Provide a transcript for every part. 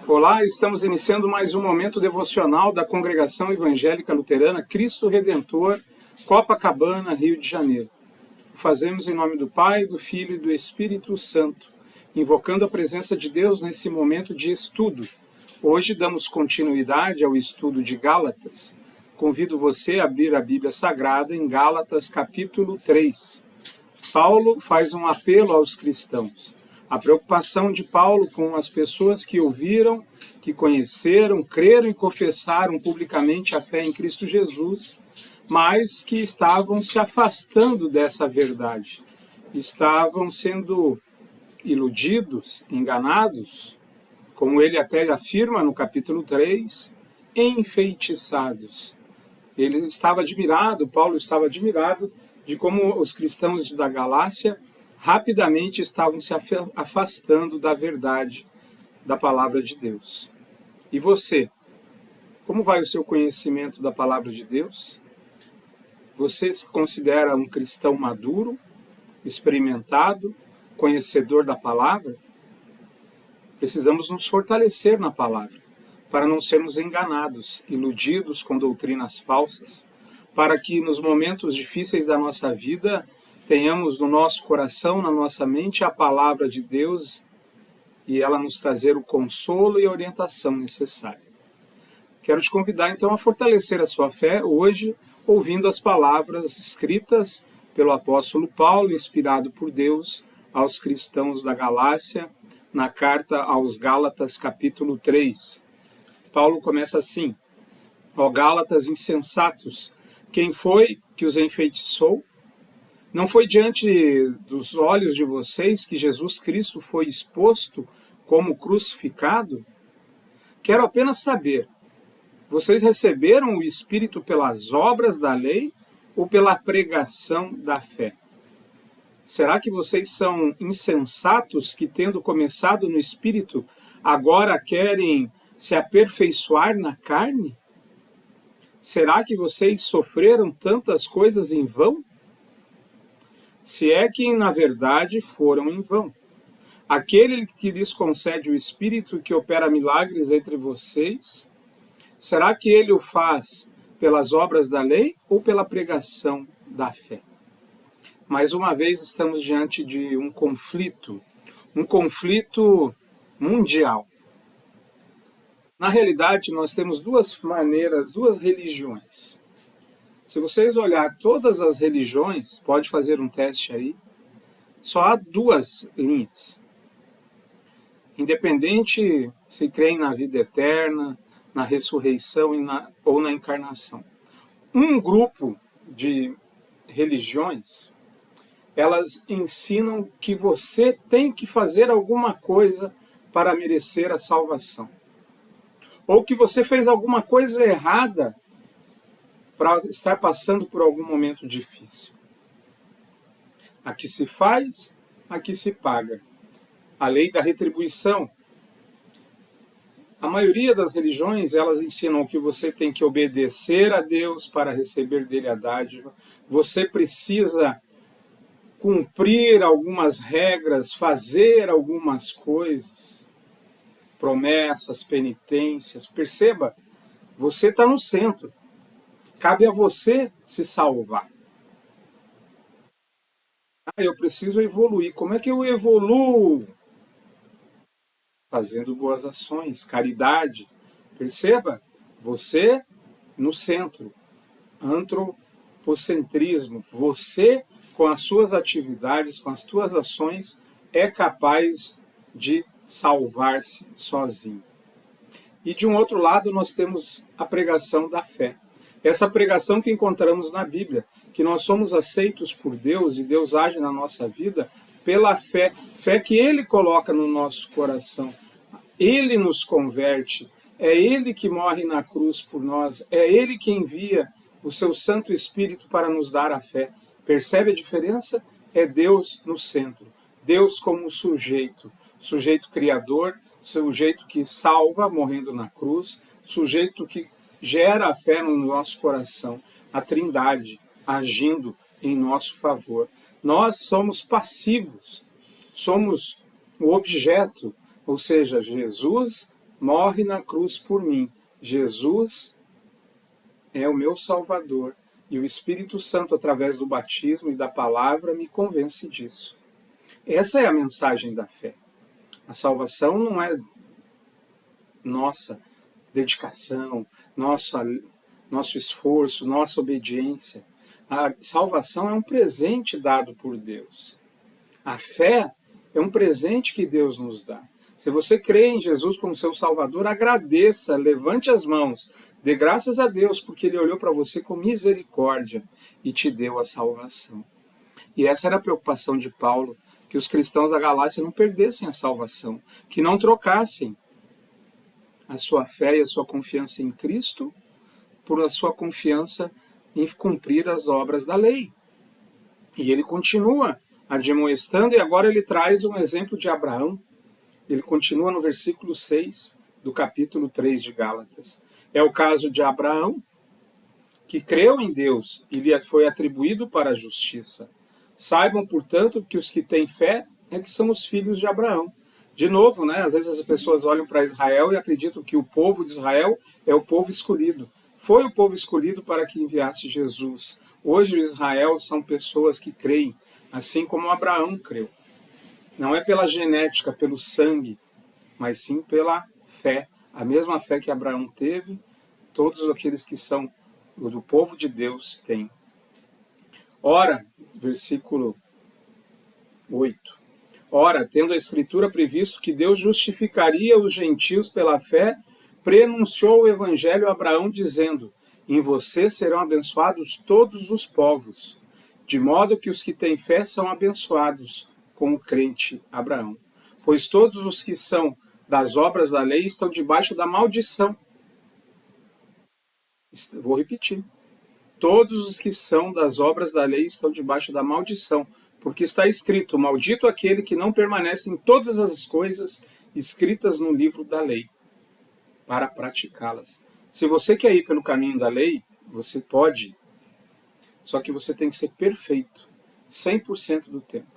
Olá, estamos iniciando mais um momento devocional da Congregação Evangélica Luterana Cristo Redentor, Copacabana, Rio de Janeiro. O fazemos em nome do Pai, do Filho e do Espírito Santo, invocando a presença de Deus nesse momento de estudo. Hoje damos continuidade ao estudo de Gálatas. Convido você a abrir a Bíblia Sagrada em Gálatas capítulo 3. Paulo faz um apelo aos cristãos. A preocupação de Paulo com as pessoas que ouviram, que conheceram, creram e confessaram publicamente a fé em Cristo Jesus, mas que estavam se afastando dessa verdade. Estavam sendo iludidos, enganados, como ele até afirma no capítulo 3, enfeitiçados. Ele estava admirado, Paulo estava admirado de como os cristãos da Galácia rapidamente estavam se afastando da verdade da palavra de Deus. E você? Como vai o seu conhecimento da palavra de Deus? Você se considera um cristão maduro, experimentado, conhecedor da palavra? Precisamos nos fortalecer na palavra, para não sermos enganados, iludidos com doutrinas falsas, para que nos momentos difíceis da nossa vida tenhamos no nosso coração, na nossa mente, a palavra de Deus e ela nos trazer o consolo e a orientação necessária. Quero te convidar então a fortalecer a sua fé hoje, ouvindo as palavras escritas pelo apóstolo Paulo, inspirado por Deus, aos cristãos da Galácia, na carta aos Gálatas, capítulo 3. Paulo começa assim: ó Gálatas insensatos, quem foi que os enfeitiçou? Não foi diante dos olhos de vocês que Jesus Cristo foi exposto como crucificado? Quero apenas saber, vocês receberam o Espírito pelas obras da lei ou pela pregação da fé? Será que vocês são insensatos que, tendo começado no Espírito, agora querem se aperfeiçoar na carne? Será que vocês sofreram tantas coisas em vão? Se é que, na verdade, foram em vão. Aquele que lhes concede o Espírito que opera milagres entre vocês, será que ele o faz pelas obras da lei ou pela pregação da fé? Mais uma vez estamos diante de um conflito mundial. Na realidade, nós temos duas maneiras, duas religiões. Se vocês olharem todas as religiões, pode fazer um teste aí, só há duas linhas. Independente se creem na vida eterna, na ressurreição ou na encarnação. Um grupo de religiões, elas ensinam que você tem que fazer alguma coisa para merecer a salvação. Ou que você fez alguma coisa errada para estar passando por algum momento difícil. Aqui se faz, aqui se paga. A lei da retribuição. A maioria das religiões, elas ensinam que você tem que obedecer a Deus para receber dele a dádiva. Você precisa cumprir algumas regras, fazer algumas coisas, promessas, penitências. Perceba, você está no centro. Cabe a você se salvar. Eu preciso evoluir. Como é que eu evoluo? Fazendo boas ações, caridade. Perceba, você no centro. Antropocentrismo. Você, com as suas atividades, com as suas ações, é capaz de salvar-se sozinho. E de um outro lado, nós temos a pregação da fé. Essa pregação que encontramos na Bíblia, que nós somos aceitos por Deus e Deus age na nossa vida pela fé, fé que Ele coloca no nosso coração. Ele nos converte, é Ele que morre na cruz por nós, é Ele que envia o seu Santo Espírito para nos dar a fé. Percebe a diferença? É Deus no centro, Deus como sujeito criador, sujeito que salva morrendo na cruz, sujeito que gera a fé no nosso coração, a Trindade agindo em nosso favor. Nós somos passivos, somos o objeto, ou seja, Jesus morre na cruz por mim. Jesus é o meu Salvador. E o Espírito Santo, através do batismo e da palavra, me convence disso. Essa é a mensagem da fé. A salvação não é nossa dedicação, nosso esforço, nossa obediência. A salvação é um presente dado por Deus. A fé é um presente que Deus nos dá. Se você crê em Jesus como seu Salvador, agradeça, levante as mãos, dê graças a Deus, porque Ele olhou para você com misericórdia e te deu a salvação. E essa era a preocupação de Paulo, que os cristãos da Galácia não perdessem a salvação, que não trocassem a sua fé e a sua confiança em Cristo por a sua confiança em cumprir as obras da lei. E ele continua admoestando, e agora ele traz um exemplo de Abraão. Ele continua no versículo 6 do capítulo 3 de Gálatas. É o caso de Abraão, que creu em Deus e lhe foi atribuído para a justiça. Saibam, portanto, que os que têm fé é que são os filhos de Abraão. De novo, às vezes as pessoas olham para Israel e acreditam que o povo de Israel é o povo escolhido. Foi o povo escolhido para que enviasse Jesus. Hoje o Israel são pessoas que creem, assim como Abraão creu. Não é pela genética, pelo sangue, mas sim pela fé. A mesma fé que Abraão teve, todos aqueles que são do povo de Deus têm. Ora, versículo 8. Ora, tendo a Escritura previsto que Deus justificaria os gentios pela fé, prenunciou o Evangelho a Abraão, dizendo: em você serão abençoados todos os povos, de modo que os que têm fé são abençoados com o crente Abraão. Pois todos os que são das obras da lei estão debaixo da maldição. Vou repetir. Todos os que são das obras da lei estão debaixo da maldição, porque está escrito: maldito aquele que não permanece em todas as coisas escritas no livro da lei, para praticá-las. Se você quer ir pelo caminho da lei, você pode, só que você tem que ser perfeito, 100% do tempo.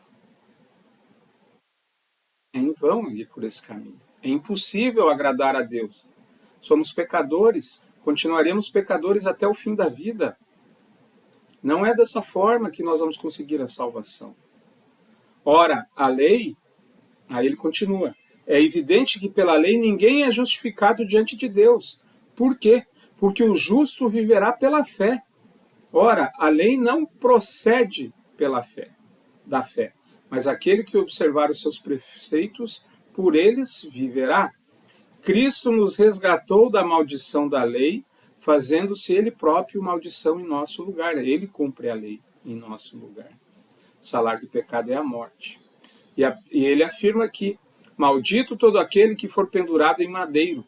É em vão ir por esse caminho. É impossível agradar a Deus. Somos pecadores, continuaremos pecadores até o fim da vida. Não é dessa forma que nós vamos conseguir a salvação. Ora, a lei, aí ele continua, é evidente que pela lei ninguém é justificado diante de Deus. Por quê? Porque o justo viverá pela fé. Ora, a lei não procede pela fé, da fé, mas aquele que observar os seus preceitos, por eles viverá. Cristo nos resgatou da maldição da lei, fazendo-se ele próprio maldição em nosso lugar. Ele cumpre a lei em nosso lugar. O salário do pecado é a morte. E ele afirma aqui: maldito todo aquele que for pendurado em madeiro,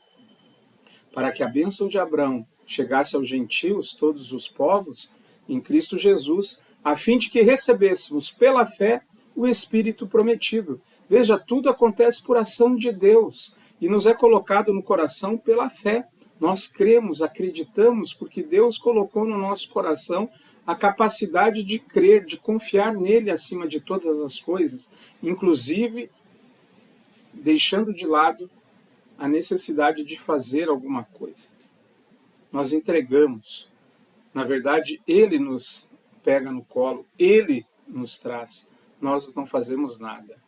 para que a bênção de Abraão chegasse aos gentios, todos os povos, em Cristo Jesus, a fim de que recebêssemos pela fé o Espírito prometido. Veja, tudo acontece por ação de Deus e nos é colocado no coração pela fé. Nós cremos, acreditamos, porque Deus colocou no nosso coração a capacidade de crer, de confiar nele acima de todas as coisas, inclusive deixando de lado a necessidade de fazer alguma coisa. Nós entregamos. Na verdade, ele nos pega no colo, ele nos traz. Nós não fazemos nada.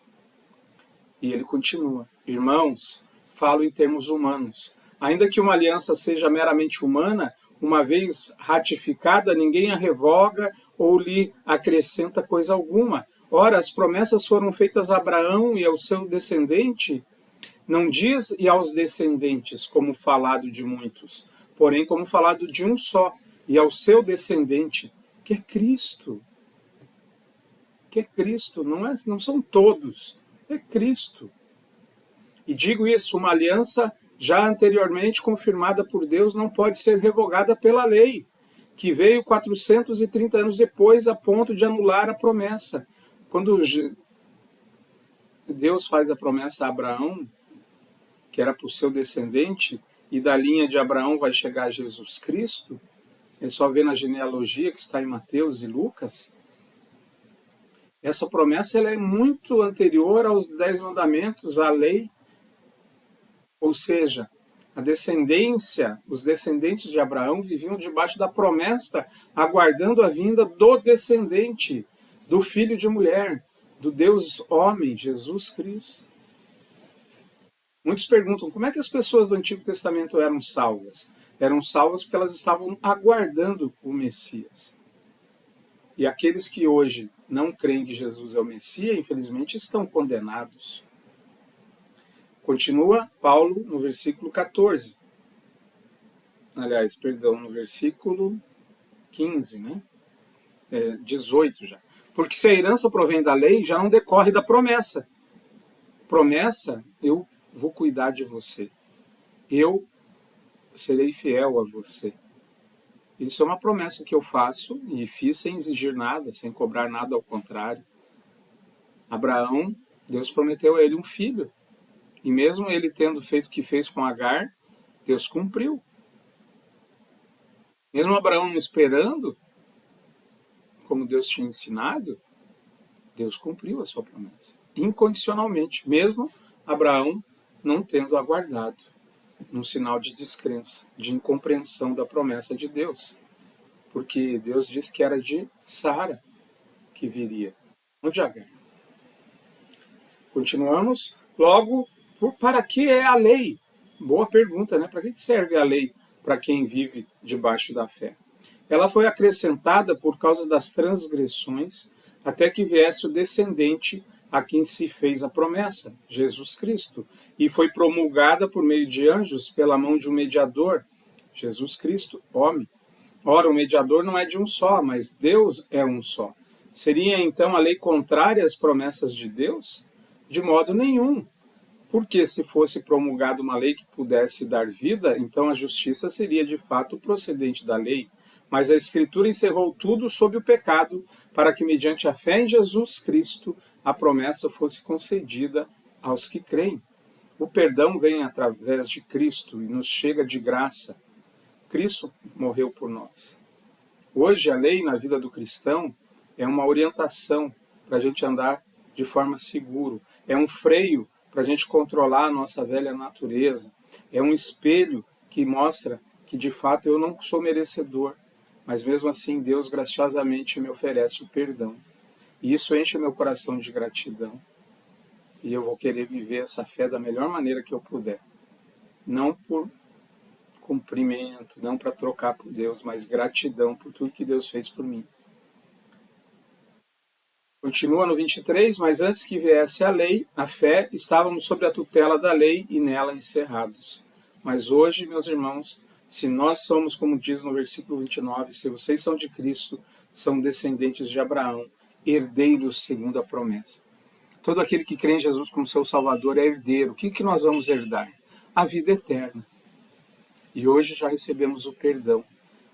E ele continua: irmãos, falo em termos humanos. Ainda que uma aliança seja meramente humana, uma vez ratificada, ninguém a revoga ou lhe acrescenta coisa alguma. Ora, as promessas foram feitas a Abraão e ao seu descendente. Não diz e aos descendentes, como falado de muitos, porém como falado de um só, e ao seu descendente, que é Cristo. Que é Cristo, não são todos, é Cristo. E digo isso, uma aliança já anteriormente confirmada por Deus não pode ser revogada pela lei, que veio 430 anos depois a ponto de anular a promessa. Quando Deus faz a promessa a Abraão, que era para o seu descendente, e da linha de Abraão vai chegar Jesus Cristo, é só ver na genealogia que está em Mateus e Lucas, essa promessa ela é muito anterior aos 10 mandamentos, à lei. Ou seja, A descendência, os descendentes de Abraão viviam debaixo da promessa, aguardando a vinda do descendente, do filho de mulher, do Deus homem, Jesus Cristo. Muitos perguntam, como é que as pessoas do Antigo Testamento eram salvas? Eram salvas porque elas estavam aguardando o Messias. E aqueles que hoje não creem que Jesus é o Messias, infelizmente, estão condenados. Continua Paulo no versículo 14. Aliás, perdão, no versículo 15, né? 18 já. Porque se a herança provém da lei, já não decorre da promessa. Promessa, eu vou cuidar de você. Eu serei fiel a você. Isso é uma promessa que eu faço e fiz sem exigir nada, sem cobrar nada, ao contrário. Abraão, Deus prometeu a ele um filho. E mesmo ele tendo feito o que fez com Agar, Deus cumpriu. Mesmo Abraão não esperando, como Deus tinha ensinado, Deus cumpriu a sua promessa. Incondicionalmente, mesmo Abraão não tendo aguardado, num sinal de descrença, de incompreensão da promessa de Deus. Porque Deus disse que era de Sara que viria, não de Agar. Continuamos. Logo, para que é a lei? Boa pergunta, né? Para que serve a lei para quem vive debaixo da fé? Ela foi acrescentada por causa das transgressões, até que viesse o descendente a quem se fez a promessa, Jesus Cristo, e foi promulgada por meio de anjos pela mão de um mediador, Jesus Cristo, homem. Ora, o mediador não é de um só, mas Deus é um só. Seria então a lei contrária às promessas de Deus? De modo nenhum. Porque se fosse promulgada uma lei que pudesse dar vida, então a justiça seria de fato procedente da lei. Mas a Escritura encerrou tudo sob o pecado, para que mediante a fé em Jesus Cristo a promessa fosse concedida aos que creem. O perdão vem através de Cristo e nos chega de graça. Cristo morreu por nós. Hoje a lei na vida do cristão é uma orientação para a gente andar de forma segura. É um freio para a gente controlar a nossa velha natureza. É um espelho que mostra que de fato eu não sou merecedor, mas mesmo assim Deus graciosamente me oferece o perdão. E isso enche o meu coração de gratidão. E eu vou querer viver essa fé da melhor maneira que eu puder. Não por cumprimento, não para trocar por Deus, mas gratidão por tudo que Deus fez por mim. Continua no 23, mas antes que viesse a lei, a fé, estávamos sob a tutela da lei e nela encerrados. Mas hoje, meus irmãos, se nós somos, como diz no versículo 29, se vocês são de Cristo, são descendentes de Abraão, herdeiros segundo a promessa. Todo aquele que crê em Jesus como seu Salvador é herdeiro. O que nós vamos herdar? A vida eterna. E hoje já recebemos o perdão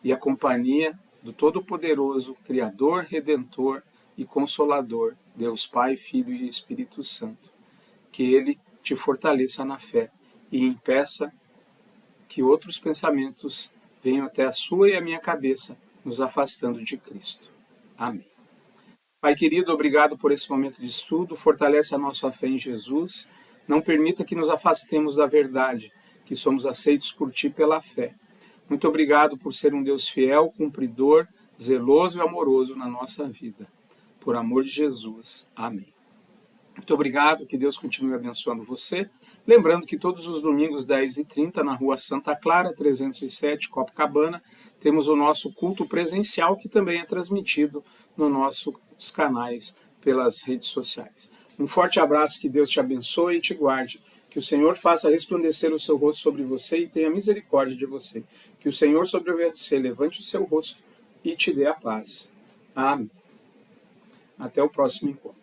e a companhia do Todo-Poderoso, Criador, Redentor e Consolador, Deus Pai, Filho e Espírito Santo. Que Ele te fortaleça na fé e impeça que outros pensamentos venham até a sua e a minha cabeça, nos afastando de Cristo. Amém. Pai querido, obrigado por esse momento de estudo, fortalece a nossa fé em Jesus, não permita que nos afastemos da verdade, que somos aceitos por Ti pela fé. Muito obrigado por ser um Deus fiel, cumpridor, zeloso e amoroso na nossa vida. Por amor de Jesus. Amém. Muito obrigado, que Deus continue abençoando você. Lembrando que todos os domingos, 10h30, na rua Santa Clara, 307, Copacabana, temos o nosso culto presencial, que também é transmitido nos nossos canais pelas redes sociais. Um forte abraço, que Deus te abençoe e te guarde. Que o Senhor faça resplandecer o seu rosto sobre você e tenha misericórdia de você. Que o Senhor sobre você levante o seu rosto e te dê a paz. Amém. Até o próximo encontro.